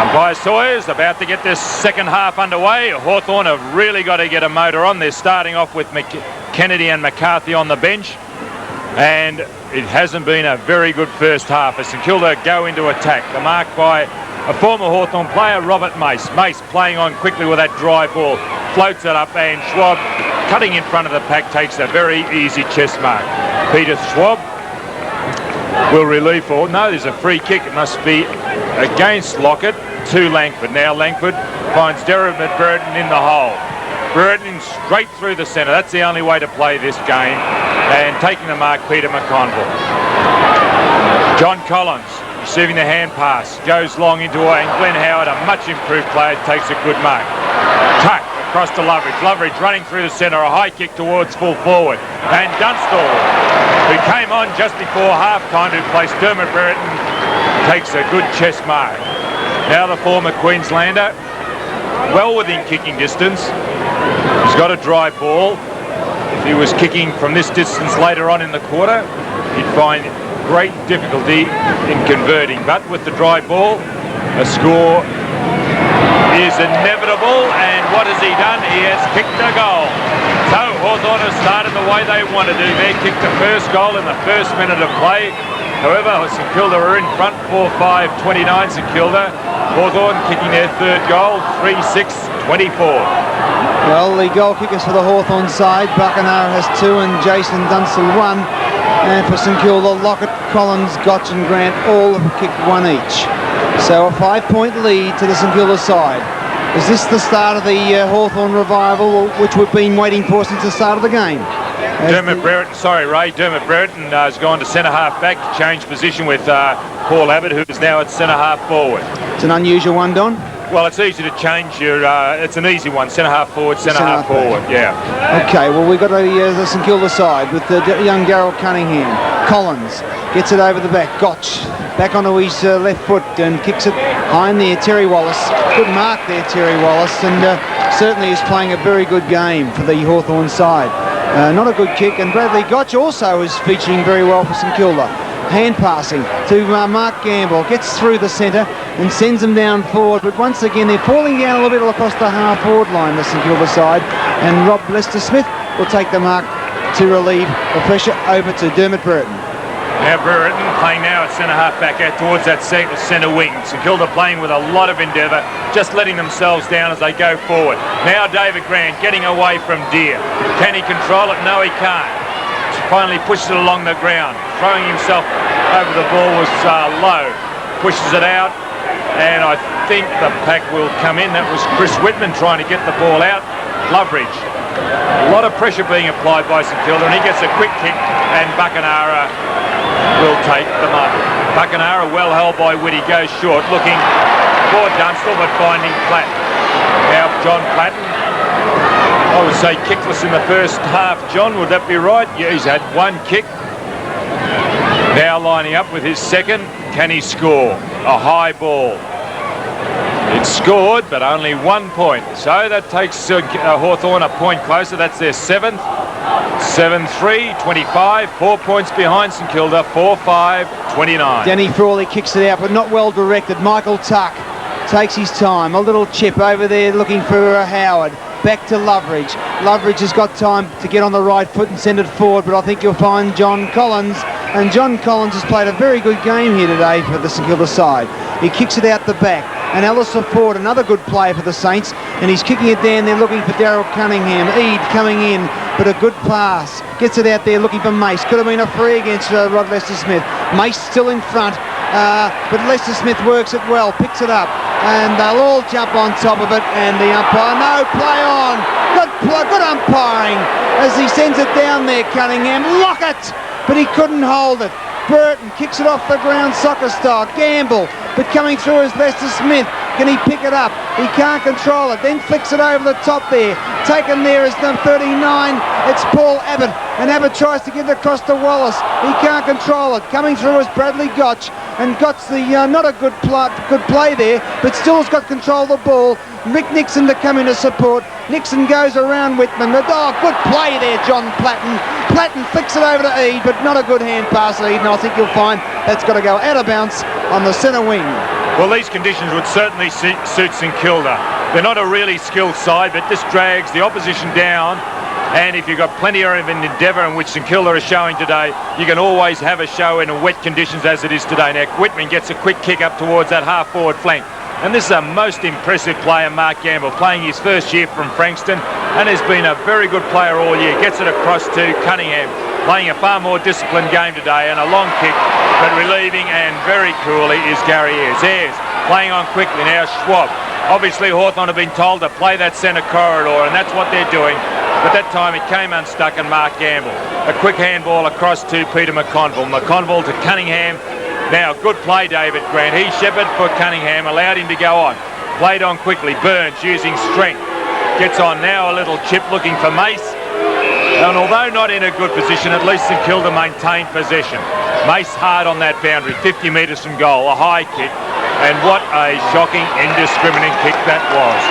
Umpire Sawyer's about to get this second half underway. Hawthorn have really got to get a motor on. They're starting off with Kennedy and McCarthy on the bench, and it hasn't been a very good first half as St Kilda go into attack. The mark by a former Hawthorn player, Robert Mace. Mace playing on quickly with that dry ball, floats it up, and Schwab, cutting in front of the pack, takes a very easy chest mark. Peter Schwab will relieve for. No, there's a free kick. It must be against Lockett to Langford. Now Langford finds Derek Burton in the hole. Burton straight through the centre. That's the only way to play this game. And taking the mark, Peter McConville. John Collins receiving the hand pass. Goes long into it, and Glenn Howard, a much improved player, takes a good mark. Tuck across to Loveridge. Loveridge running through the centre. A high kick towards full forward. And Dunstall, who came on just before half-time to place Dermot Brereton, takes a good chest mark. Now the former Queenslander, well within kicking distance. He's got a dry ball. If he was kicking from this distance later on in the quarter, he'd find great difficulty in converting. But with the dry ball, a score is inevitable. And what has he done? He has kicked a goal. So Hawthorn has started the way they want to do. They kicked the first goal in the first minute of play. However, St Kilda are in front, 4-5-29 St Kilda. Hawthorn kicking their third goal, 3-6-24. Well, the goal kickers for the Hawthorn side, Buckenham has 2 and Jason Dunstall 1. And for St Kilda, Lockett, Collins, Gotch and Grant all have kicked 1 each. So a 5-point lead to the St Kilda side. Is this the start of the Hawthorn revival, which we've been waiting for since the start of the game? Dermot Brereton has gone to centre-half back to change position with Paul Abbott, who is now at centre-half forward. It's an unusual one, Don? Well, it's easy to change your, it's an easy one, centre-half forward, centre-half forward, yeah. Okay, well, we've got the St Kilda side with the young Darryl Cunningham. Collins gets it over the back. Gotch back onto his left foot and kicks it high in there. Terry Wallace, good mark there, Terry Wallace, and certainly is playing a very good game for the Hawthorn side. Not a good kick, and Bradley Gotch also is featuring very well for St Kilda. Hand passing to Mark Gamble, gets through the centre and sends them down forward, but once again they're falling down a little bit across the half-forward line, the St Kilda side, and Rob Lester-Smith will take the mark to relieve the pressure over to Dermot Brereton. Now Brereton playing now at centre-half back out towards that centre wing. St Kilda playing with a lot of endeavour, just letting themselves down as they go forward. Now David Grant getting away from Deere. Can he control it? No, he can't. Finally pushes it along the ground, throwing himself over the ball was low. Pushes it out, and I think the pack will come in. That was Chris Whitman trying to get the ball out. Loveridge. A lot of pressure being applied by St Kilda, and he gets a quick kick, and Buckenham will take the mark. Buckenham, well held by Whitty, goes short, looking for Dunstall, but finding Platt. Now John Platten, I would say kickless in the first half. John, would that be right? Yeah, he's had 1 kick. Now lining up with his second. Can he score? A high ball. It's scored, but only 1 point. So that takes Hawthorn a point closer. That's their 7th. 7-3, 25. 4 points behind St Kilda. 4-5, 29. Danny Frawley kicks it out, but not well directed. Michael Tuck takes his time. A little chip over there looking for Howard. Back to Loveridge. Loveridge has got time to get on the right foot and send it forward, but I think you'll find John Collins. And John Collins has played a very good game here today for the St Kilda side. He kicks it out the back. And Alistair Ford, another good player for the Saints, and he's kicking it down there looking for Darryl Cunningham. Eade coming in, but a good pass. Gets it out there looking for Mace. Could have been a free against Rod Lester-Smith. Mace still in front, but Lester-Smith works it well, picks it up, and they'll all jump on top of it, and the umpire, no, play on. Good umpiring as he sends it down there, Cunningham. Lockett, but he couldn't hold it. Burton kicks it off the ground soccer style. Gamble, but coming through is Lester-Smith. Can he pick it up? He can't control it. Then flicks it over the top there. Taken there is number 39. It's Paul Abbott. And Abbott tries to get it across to Wallace. He can't control it. Coming through is Bradley Gotch. and got the not a good play there, but still has got control of the ball. Rick Nixon to come in to support. Nixon goes around Whitman. Oh, good play there, John Platten. Platten flicks it over to Eade, but not a good hand pass, Eade, and I think you'll find that's got to go out of bounds on the centre wing. Well, these conditions would certainly suit St Kilda. They're not a really skilled side, but this drags the opposition down. And if you've got plenty of an endeavour in which St Kilda is showing today, you can always have a show in wet conditions as it is today. Now, Whitman gets a quick kick up towards that half-forward flank. And this is a most impressive player, Mark Gamble, playing his first year from Frankston, and has been a very good player all year. Gets it across to Cunningham, playing a far more disciplined game today, and a long kick, but relieving and very coolly is Gary Ayres. Ayres playing on quickly now, Schwab. Obviously Hawthorn have been told to play that centre corridor, and that's what they're doing. But that time it came unstuck, and Mark Gamble. A quick handball across to Peter McConville. McConville to Cunningham. Now, good play, David Grant. He shepherded for Cunningham, allowed him to go on. Played on quickly. Burns using strength. Gets on now, a little chip looking for Mace. And although not in a good position, at least St Kilda maintained possession. Mace hard on that boundary, 50 metres from goal, a high kick. And what a shocking, indiscriminate kick that was.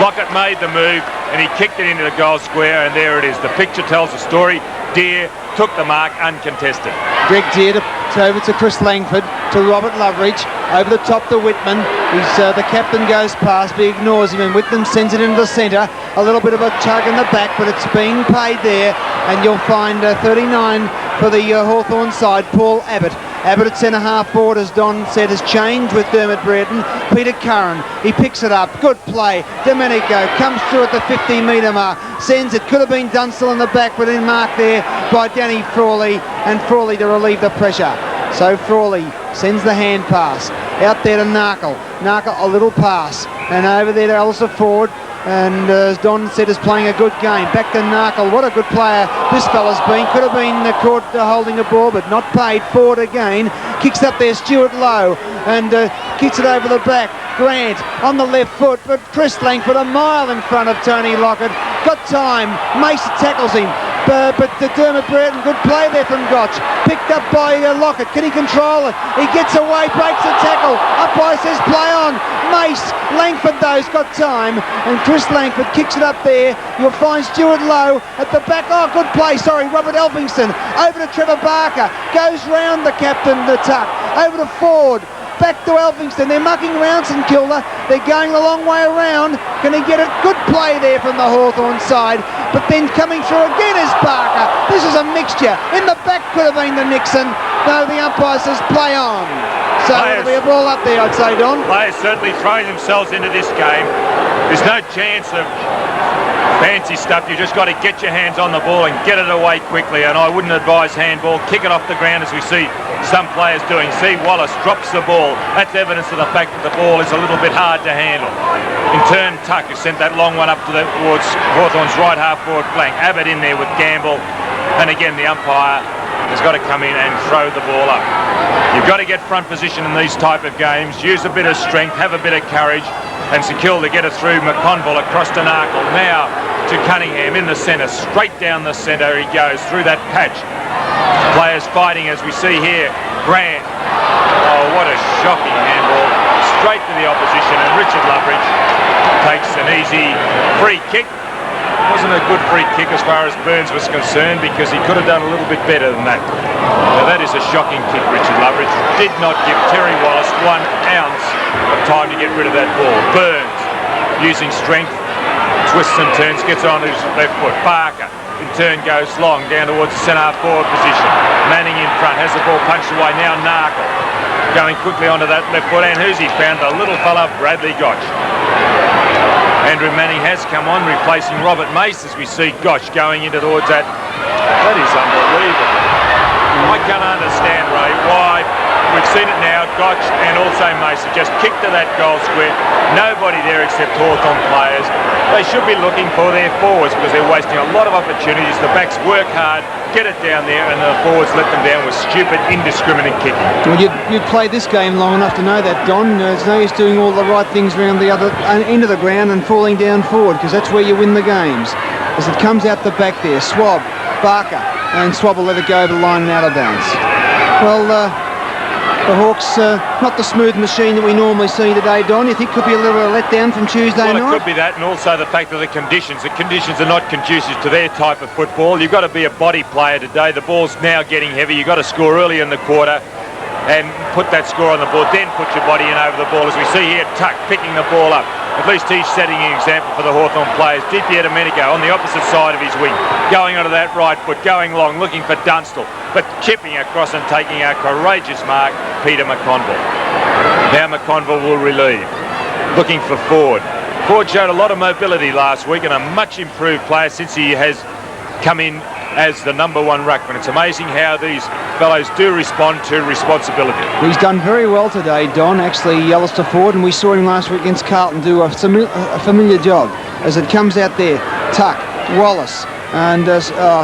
Lockett made the move, and he kicked it into the goal square, and there it is. The picture tells the story. Deere took the mark uncontested. Greg Deere over to Chris Langford, to Robert Loveridge, over the top to Whitman. The captain goes past, but he ignores him, and Whitman sends it into the centre. A little bit of a tug in the back, but it's being paid there, and you'll find 39 for the Hawthorn side, Paul Abbott. Abbott at centre half forward, as Don said, has changed with Dermot Brereton. Peter Curran, he picks it up. Good play. Domenico comes through at the 50-metre mark. Sends it. Could have been Dunstall in the back, but in mark there by Danny Frawley. And Frawley to relieve the pressure. So Frawley sends the hand pass. Out there to Narkle. Narkle, a little pass. And over there to Alistair Ford. And as Don said, is playing a good game. Back to Narkle. What a good player this fella's been. Could have been caught holding the ball, but not paid. Forward again. Kicks up there, Stuart Lowe. And kicks it over the back. Grant on the left foot, but Chris Langford a mile in front of Tony Lockett. Got time. Mace tackles him. But Dermot Brereton, good play there from Gotch. Picked up by Lockett. Can he control it? He gets away, breaks the tackle. Umpire says play on. Mace, Langford though's got time. And Chris Langford kicks it up there. You'll find Stuart Lowe at the back. Oh, good play. Sorry, Robert Elphingston. Over to Trevor Barker. Goes round the captain, the tuck. Over to Ford. Back to Elphingston. They're mucking around St Kilda. They're going a long way around. Can he get a good play there from the Hawthorn side? But then coming through again is Barker. This is a mixture. In the back could have been the Nixon. No, the umpire says play on. So it'll be a ball up there, I'd say, Don. Players certainly throwing themselves into this game. There's no chance of fancy stuff. You just got to get your hands on the ball and get it away quickly. And I wouldn't advise handball. Kick it off the ground as we see some players doing. See, Wallace drops the ball. That's evidence of the fact that the ball is a little bit hard to handle. In turn, Tuck has sent that long one up towards Hawthorn's right half forward flank. Abbott in there with Gamble. And again, the umpire has got to come in and throw the ball up. You've got to get front position in these type of games. Use a bit of strength, have a bit of courage. And St Kilda get it through McConville across to Narkle. Now to Cunningham in the centre. Straight down the centre he goes through that patch. Players fighting as we see here. Grant. Oh, what a shocking handball. Straight to the opposition, and Richard Loveridge takes an easy free kick. Wasn't a good free kick as far as Burns was concerned, because he could have done a little bit better than that. Now that is a shocking kick, Richard Loveridge. Did not give Terry Wallace 1 ounce of time to get rid of that ball. Burns using strength, twists and turns, gets on his left foot. Barker in turn goes long down towards the centre forward position. Manning in front, has the ball punched away. Now Narkle going quickly onto that left foot, and who's he found? The little fella Bradley Gotch. Andrew Manning has come on, replacing Robert Mace, as we see Gotch going into towards that. That is unbelievable. I can't understand, Ray, why we've seen it now. Gotch and also Mace have just kicked to that goal square. Nobody there except Hawthorn players. They should be looking for their forwards, because they're wasting a lot of opportunities. The backs work hard, get it down there, and the forwards let them down with stupid, indiscriminate kicking. Well, you've played this game long enough to know that, Don. It's no use doing all the right things around the other end of the ground and falling down forward, because that's where you win the games. As it comes out the back there, Swab, Barker, and Swab will let it go over the line and out of bounds. Well, The Hawks, not the smooth machine that we normally see today, Don. You think could be a little bit of letdown from Tuesday night? Well, it could be that, and also the fact that the conditions are not conducive to their type of football. You've got to be a body player today. The ball's now getting heavy. You've got to score early in the quarter and put that score on the board, then put your body in over the ball. As we see here, Tuck picking the ball up. At least he's setting an example for the Hawthorn players. Domenico on the opposite side of his wing, going onto that right foot, going long, looking for Dunstall, but chipping across and taking a courageous mark, Peter McConville. Now McConville will relieve, looking for Ford. Ford showed a lot of mobility last week and a much improved player since he has come in as the #1 ruckman. It's amazing how these fellows do respond to responsibility. He's done very well today, Don, actually, Alistair Ford, and we saw him last week against Carlton do a familiar job as it comes out there. Tuck, Wallace, and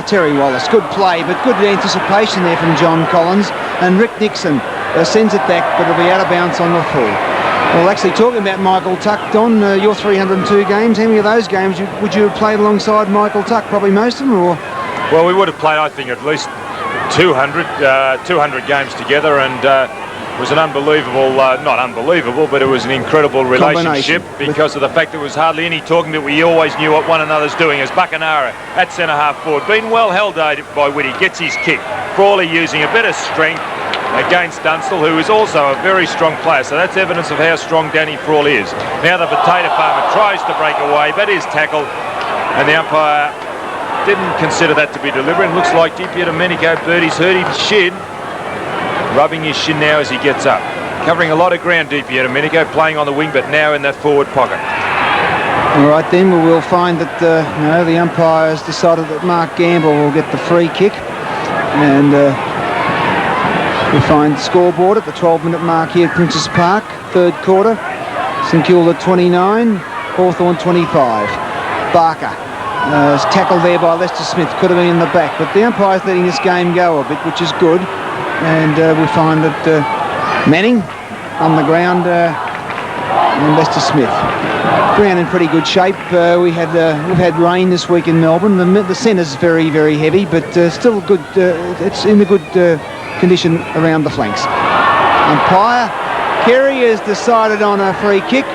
Terry Wallace. Good play, but good anticipation there from John Collins. And Rick Nixon sends it back, but it'll be out of bounds on the full. Well, actually, talking about Michael Tuck, Don, your 302 games, how many of those games would you have played alongside Michael Tuck? Probably most of them, or...? Well, we would have played, I think, at least 200 games together, and it was an unbelievable, not unbelievable, but it was an incredible relationship because of the fact there was hardly any talking, that we always knew what one another's doing. As Buckenara at centre-half forward, been well held by Whitty, gets his kick. Frawley using a bit of strength against Dunstall, who is also a very strong player, so that's evidence of how strong Danny Frawley is. Now the potato farmer tries to break away, but is tackled, and the umpire didn't consider that to be deliberate. It looks like Domenico Birdie's hurt his shin, rubbing his shin now as he gets up. Covering a lot of ground, Domenico, playing on the wing, but now in that forward pocket. All right, then we will find that no, the umpire has decided that Mark Gamble will get the free kick, and we find the scoreboard at the 12-minute mark here at Princess Park, third quarter. St Kilda 29, Hawthorn 25. Barker is tackled there by Lester Smith, could have been in the back, but the umpire's letting this game go a bit, which is good. And we find that Manning on the ground and Lester Smith. Ground in pretty good shape. We've had rain this week in Melbourne. The centre's very, very heavy, but still good. It's in a good condition around the flanks. Umpire Kerry has decided on a free kick,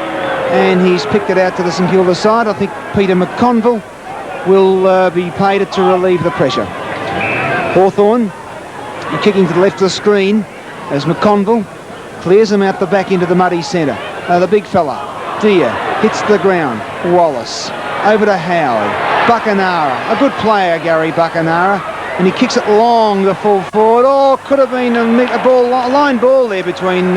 and he's picked it out to the St Kilda side. I think Peter McConville will be paid it to relieve the pressure. Hawthorn kicking to the left of the screen as McConville clears him out the back into the muddy centre. The big fella, Deer, hits the ground. Wallace, over to Howard. Buckenara, a good player, Gary Buckenara, and he kicks it long, the full forward. Oh, could have been a line ball there between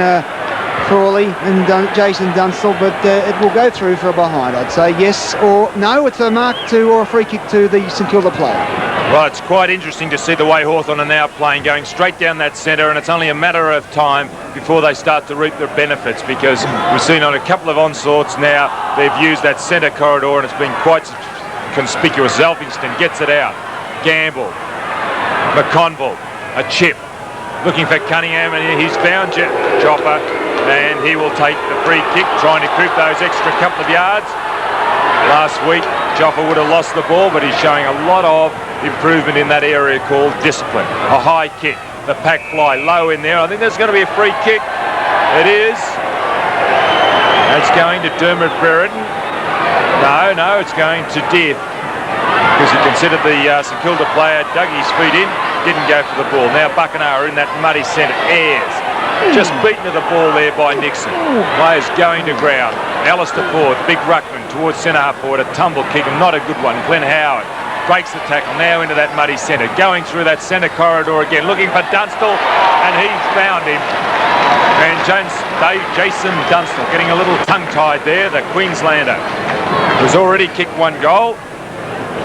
Frawley and Jason Dunstall, but it will go through for a behind, I'd say. Yes or no, it's a mark to or a free kick to the St Kilda player. Well, it's quite interesting to see the way Hawthorn are now playing, going straight down that centre, and it's only a matter of time before they start to reap the benefits, because we've seen on a couple of onslaughts now, they've used that centre corridor, and it's been quite conspicuous. Zelfingston gets it out. Gamble. McConville. A chip. Looking for Cunningham, and he's found Chopper, and he will take the free kick, trying to coop those extra couple of yards. Last week, Joffa would have lost the ball, but he's showing a lot of improvement in that area called discipline. A high kick, the pack fly low in there. I think there's going to be a free kick. It is. It's going to Dermot Brereton. No, it's going to Death, because he considered the St Kilda player dug his feet in, didn't go for the ball. Now Buckenara in that muddy centre, airs. Just beaten to the ball there by Nixon. Players going to ground. Alistair Ford, big ruckman towards centre-half forward, a tumble kick, and not a good one. Glenn Howard breaks the tackle now into that muddy centre, going through that centre corridor again, looking for Dunstall, and he's found him. And Jason Dunstall getting a little tongue-tied there, the Queenslander, who's already kicked one goal.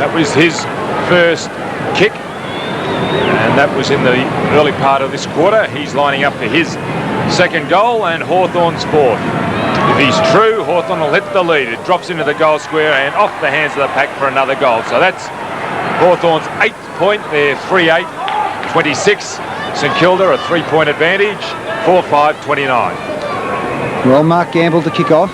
That was his first kick, and that was in the early part of this quarter. He's lining up for his second goal, and Hawthorn's fourth. If he's true, Hawthorn will hit the lead. It drops into the goal square and off the hands of the pack for another goal. So that's Hawthorn's 8th point. They're 3-8, 26. St Kilda a 3-point advantage, 4-5, 29. Well, Mark Gamble to kick off.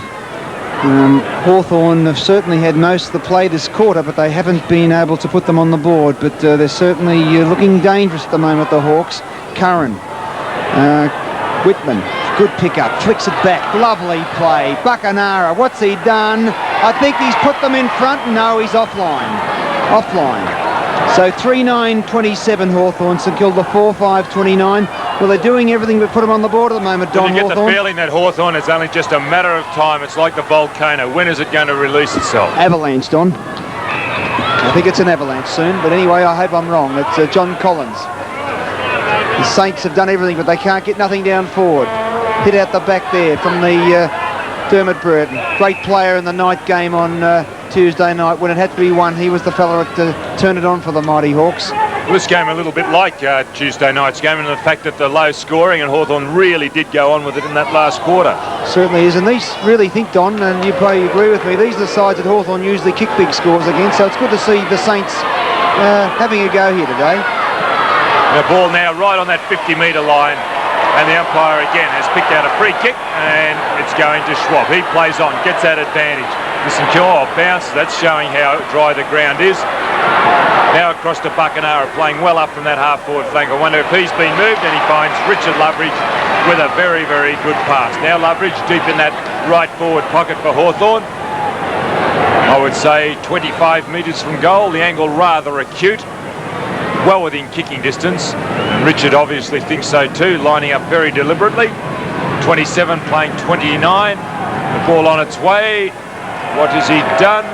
Hawthorn have certainly had most of the play this quarter, but they haven't been able to put them on the board. But they're certainly looking dangerous at the moment, the Hawks. Curran Whitman, good pickup, flicks it back, lovely play. Buckenara, what's he done? I think he's put them in front. No, he's offline. So 3-9-27 Hawthorn, St Kilda 4-5-29. Well, they're doing everything but put them on the board at the moment, Don. You get the feeling that Hawthorn is only just a matter of time. It's like the volcano. When is it going to release itself? Avalanche, Don. I think it's an avalanche soon, but anyway, I hope I'm wrong. It's John Collins. The Saints have done everything, but they can't get nothing down forward. Hit out the back there from the Dermot Burton. Great player in the night game on Tuesday night. When it had to be won, he was the fella that turned it on for the Mighty Hawks. Well, this game a little bit like Tuesday night's game, and the fact that the low scoring, and Hawthorn really did go on with it in that last quarter. Certainly is, and these really think, Don, and you probably agree with me, these are the sides that Hawthorn usually kick big scores against, so it's good to see the Saints having a go here today. The ball now right on that 50-metre line, and the umpire again has picked out a free kick, and it's going to Schwab. He plays on, gets that advantage. The St Kilda bounces, that's showing how dry the ground is. Now across to Buckenara, playing well up from that half-forward flank. I wonder if he's been moved, and he finds Richard Loveridge with a very, very good pass. Now Loveridge deep in that right forward pocket for Hawthorn. I would say 25 metres from goal, the angle rather acute. Well within kicking distance, and Richard obviously thinks so too, lining up very deliberately. 27 playing 29, the ball on its way. What has he done?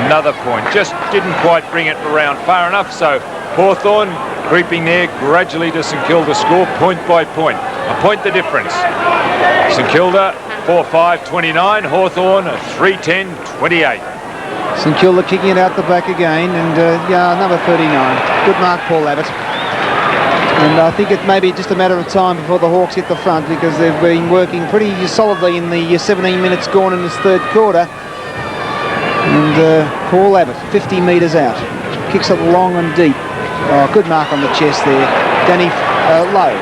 Another point, just didn't quite bring it around far enough, so Hawthorn creeping there gradually to St Kilda score point by point. A point the difference. St Kilda 4-5-29, Hawthorn 3-10-28. St Kilda kicking it out the back again, and number 39. Good mark, Paul Abbott. And I think it may be just a matter of time before the Hawks hit the front, because they've been working pretty solidly in the 17 minutes gone in this third quarter. And Paul Abbott, 50 metres out, kicks it long and deep. Oh, good mark on the chest there. Danny Lowe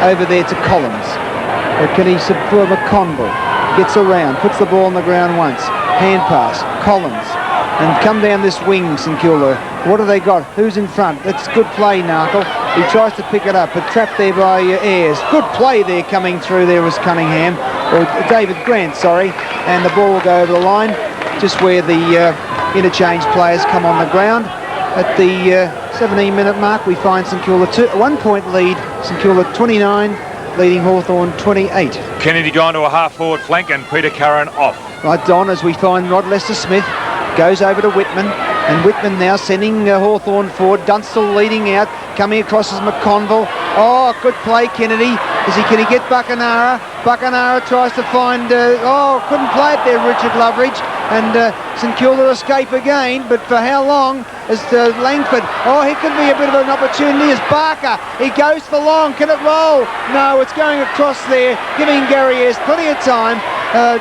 over there to Collins. Can he subvert McConville? Gets around, puts the ball on the ground once. Hand pass, Collins. And come down this wing, St Kilda. What have they got? Who's in front? That's good play, Narkle. He tries to pick it up, but trapped there by Ayres. Good play there coming through there was Cunningham, or David Grant, sorry. And the ball will go over the line, just where the interchange players come on the ground. At the 17-minute mark, we find St Kilda 1-point lead. St Kilda 29, leading Hawthorn 28. Kennedy gone to a half-forward flank, and Peter Curran off. Right, Don, as we find Rod Lester-Smith goes over to Whitman, and Whitman now sending Hawthorn forward. Dunstall leading out, coming across as McConville. Oh, good play, Kennedy. Can he get Buckenara? Buckenara tries to find, couldn't play it there, Richard Loveridge. And St Kilda escape again, but for how long? As Langford, he could be a bit of an opportunity as Barker. He goes for long, can it roll? No, it's going across there, giving Gary Ayres plenty of time.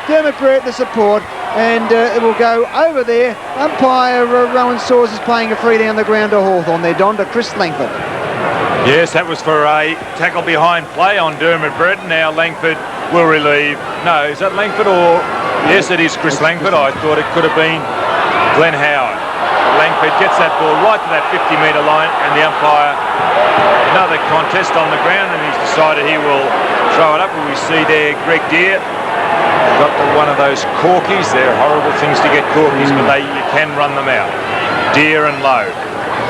Dermot Brett the support, and it will go over there. Umpire Rowan Saws is playing a free down the ground to Hawthorn there, Don, to Chris Langford. Yes, that was for a tackle behind play on Dermot Brett. Now Langford will relieve. No, is that Langford or... Yes, it is Chris Langford. I thought it could have been Glenn Howard. Langford gets that ball right to that 50-metre line, and the umpire, another contest on the ground, and he's decided he will throw it up. And we see there Greg Deere got one of those corkies. They're horrible things to get corkies, but you can run them out. Deere and Lowe.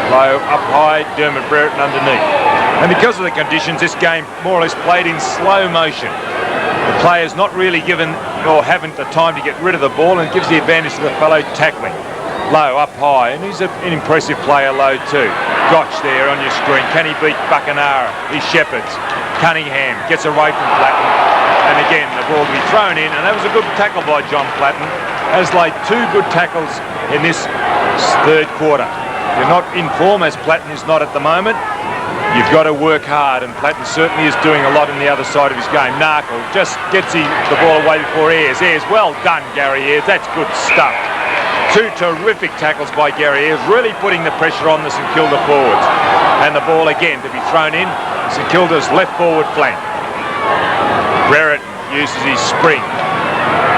Lowe up high, Dermot Brereton underneath. And because of the conditions, this game more or less played in slow motion. The player's not really given or haven't the time to get rid of the ball, and gives the advantage to the fellow tackling. Lowe up high, and he's an impressive player, Lowe too. Gotch there on your screen. Can he beat Buckenara? He shepherds. Cunningham gets away from Platten, and again the ball will be thrown in, and that was a good tackle by John Platten. Has laid two good tackles in this third quarter. You're not in form, as Platten is not at the moment. You've got to work hard, and Platten certainly is doing a lot on the other side of his game. Narkle just gets the ball away before Ayres. Ayres, well done, Gary Ayres. That's good stuff. Two terrific tackles by Gary Ayres, really putting the pressure on the St Kilda forwards. And the ball again to be thrown in, St Kilda's left forward flank. Brereton uses his spring.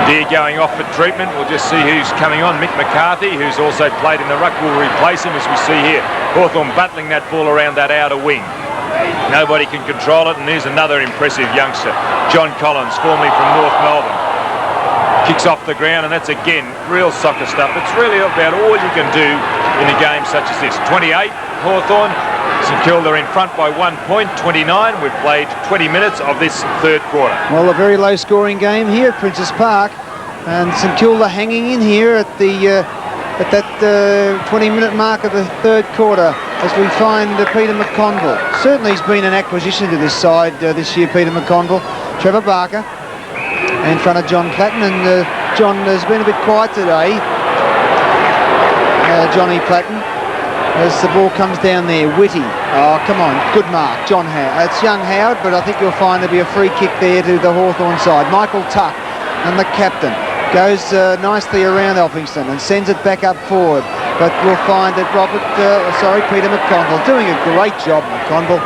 Deere going off for treatment. We'll just see who's coming on. Mick McCarthy, who's also played in the ruck, will replace him, as we see here. Hawthorn battling that ball around that outer wing. Nobody can control it, and here's another impressive youngster, John Collins, formerly from North Melbourne. Kicks off the ground, and that's again real soccer stuff. It's really about all you can do in a game such as this. 28, Hawthorn. St Kilda in front by 1 point, 29. We've played 20 minutes of this third quarter. Well, a very low-scoring game here at Princes Park, and St Kilda hanging in here at the at that 20-minute mark of the third quarter as we find Peter McConville. Certainly he's been an acquisition to this side this year, Peter McConville. Trevor Barker in front of John Platten, and John has been a bit quiet today. Johnny Platten, as the ball comes down there. Whitty, oh come on, good mark, John Howard. It's young Howard, but I think you'll find there'll be a free kick there to the Hawthorn side. Michael Tuck, and the captain, goes nicely around Elphingston and sends it back up forward. But we'll find that Peter McConville doing a great job, McConville.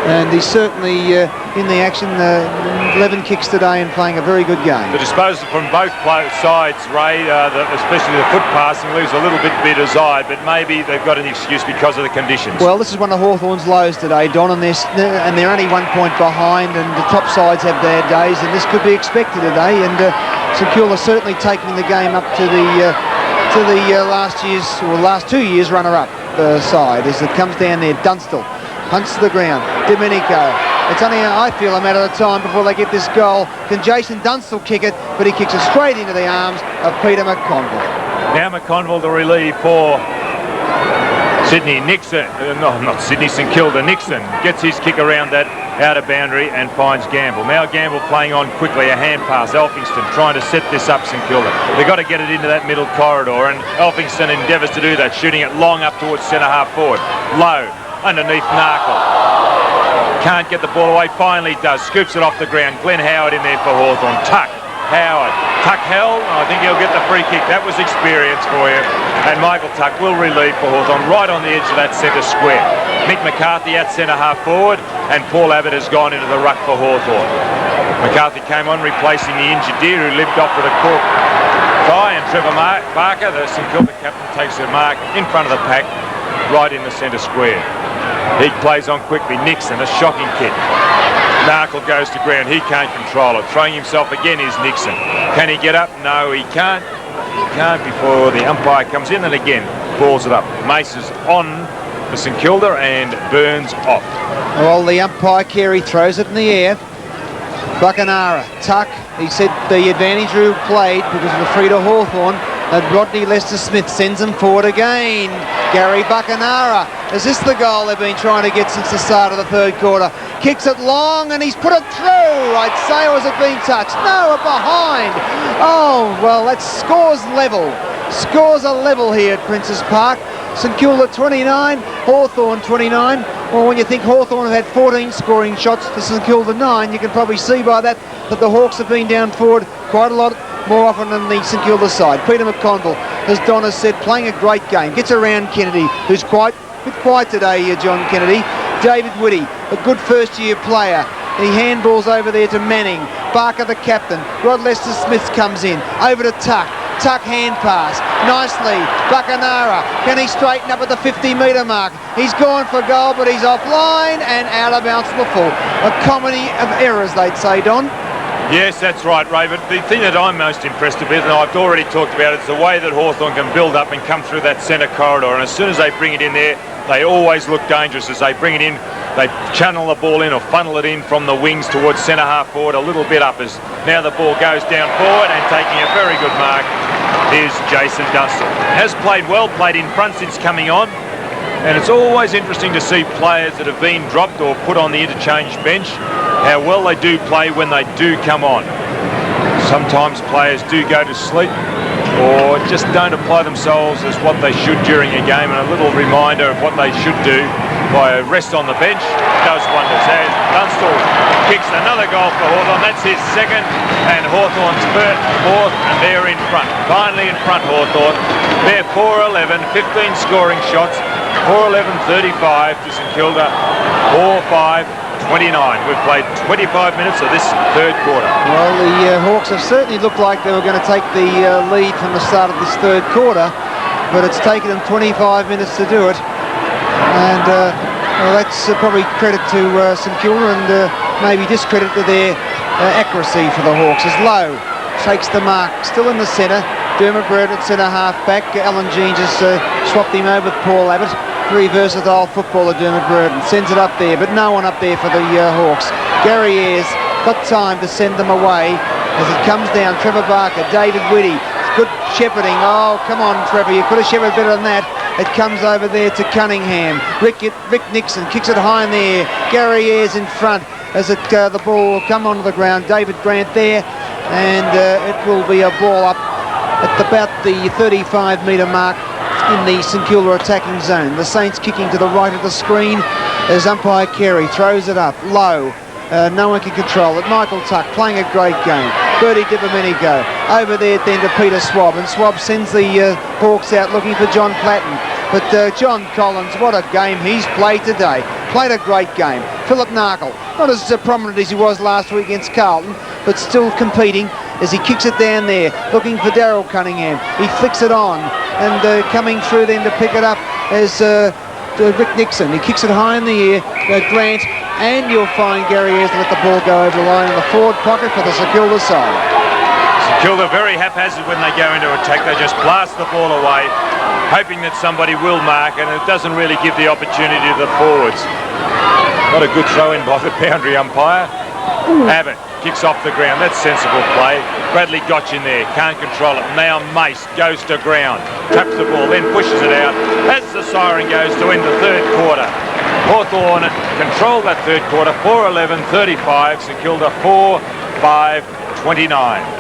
And he's certainly in the action, 11 kicks today and playing a very good game. The disposal from both sides, Ray, especially the foot passing, leaves a little bit to be desired, but maybe they've got an excuse because of the conditions. Well, this is one of Hawthorn's lows today, Don, and they're only 1 point behind, and the top sides have bad days, and this could be expected today. And St Kilda certainly taking the game up to the last 2 years runner-up side as it comes down there. Dunstall hunts to the ground. Domenico. It's only, I feel, a matter of time before they get this goal. Can Jason Dunstall kick it? But he kicks it straight into the arms of Peter McConville. Now McConville to relieve for Sydney. Nixon, not Sydney, St Kilda. Nixon gets his kick around that outer boundary and finds Gamble. Now Gamble playing on quickly, a hand pass. Elphingston trying to set this up, St Kilda. They've got to get it into that middle corridor, and Elphingston endeavours to do that, shooting it long up towards centre half forward. Low, underneath Narkle. Can't get the ball away, finally does. Scoops it off the ground. Glenn Howard in there for Hawthorn. Tuck, Howard. Tuck held, I think he'll get the free kick. That was experience for you. And Michael Tuck will relieve for Hawthorn right on the edge of that centre square. Mick McCarthy at centre half forward, and Paul Abbott has gone into the ruck for Hawthorn. McCarthy came on replacing the injured Deer, who lived off with a cork thigh, and Trevor Barker, the St Kilda captain, takes a mark in front of the pack right in the centre square. He plays on quickly. Nixon, a shocking kick. Narkle goes to ground. He can't control it. Throwing himself again is Nixon. Can he get up? No, he can't. He can't before the umpire comes in and again balls it up. Mace is on for St Kilda and Burns off. Well, the umpire, Carey, throws it in the air. Buckenara, Tuck, he said the advantage rule played because of the free to Hawthorn, and Rodney Lester-Smith sends him forward again. Gary Buckenara, is this the goal they've been trying to get since the start of the third quarter? Kicks it long and he's put it through, I'd say, or has it been touched? No, behind. Oh, well, that scores level. Scores are level here at Princes Park. St Kilda 29, Hawthorn 29. Well, when you think Hawthorn have had 14 scoring shots to St Kilda 9, you can probably see by that the Hawks have been down forward quite a lot more often than the St Kilda side. Peter McConville, as Don has said, playing a great game. Gets around Kennedy, who's a bit quiet today, John Kennedy. David Whitty, a good first-year player. He handballs over there to Manning. Barker, the captain. Rod Lester-Smith comes in. Over to Tuck. Tuck hand pass. Nicely. Buckenara. Can he straighten up at the 50-metre mark? He's gone for goal, but he's offline and out of bounds to the full. A comedy of errors, they'd say, Don. Yes, that's right, Ray, but the thing that I'm most impressed with, and I've already talked about it, is the way that Hawthorn can build up and come through that centre corridor, and as soon as they bring it in there, they always look dangerous. As they bring it in, they channel the ball in or funnel it in from the wings towards centre half forward, a little bit up, as now the ball goes down forward, and taking a very good mark is Jason Dunstall. Has played well, played in front since coming on, and it's always interesting to see players that have been dropped or put on the interchange bench, how well they do play when they do come on. Sometimes players do go to sleep or just don't apply themselves as what they should during a game, and a little reminder of what they should do by a rest on the bench does wonders. As Dunstall kicks another goal for Hawthorn, that's his second, and Hawthorn's fourth, and they're in front. Finally in front, Hawthorn. They're 4-11, 15 scoring shots, 4-11-35 to St Kilda, 4-5. 29. We've played 25 minutes of this third quarter. Well, the Hawks have certainly looked like they were going to take the lead from the start of this third quarter, but it's taken them 25 minutes to do it. And Well, that's probably credit to St Kilda and maybe discredit to their accuracy for the Hawks. As Lowe takes the mark, still in the centre. Dermot Brereton at centre half back. Alan Jean just swapped him over with Paul Abbott. Very versatile footballer, Dermot Brereton. Sends it up there, but no one up there for the Hawks. Gary Ayres got time to send them away as it comes down. Trevor Barker, David Whitty. Good shepherding. Oh, come on, Trevor. You could have shepherded better than that. It comes over there to Cunningham. Rick Nixon kicks it high in the air. Gary Ayres in front as the ball will come onto the ground. David Grant there, and it will be a ball up at about the 35-metre mark in the St Kilda attacking zone. The Saints kicking to the right of the screen as umpire Carey throws it up low. No one can control it. Michael Tuck playing a great game. Bertie Dippomenico over there then to Peter Swab, and Swab sends the Hawks out looking for John Platten. But John Collins, what a game he's played today. Played a great game. Philip Narkle, not as prominent as he was last week against Carlton, but still competing as he kicks it down there, looking for Daryl Cunningham. He flicks it on, and coming through then to pick it up as Rick Nixon. He kicks it high in the air, Grant, and you'll find Gary Ayres let the ball go over the line in the forward pocket for the St Kilda side. St Kilda very haphazard when they go into attack. They just blast the ball away, hoping that somebody will mark, and it doesn't really give the opportunity to the forwards. Not a good throw in by the boundary umpire. Abbott kicks off the ground. That's sensible play. Bradley Gotch in there, can't control it. Now Mace goes to ground, traps the ball, then pushes it out as the siren goes to end the third quarter. Hawthorn controlled that third quarter, 4-11-35, St Kilda 4-5-29.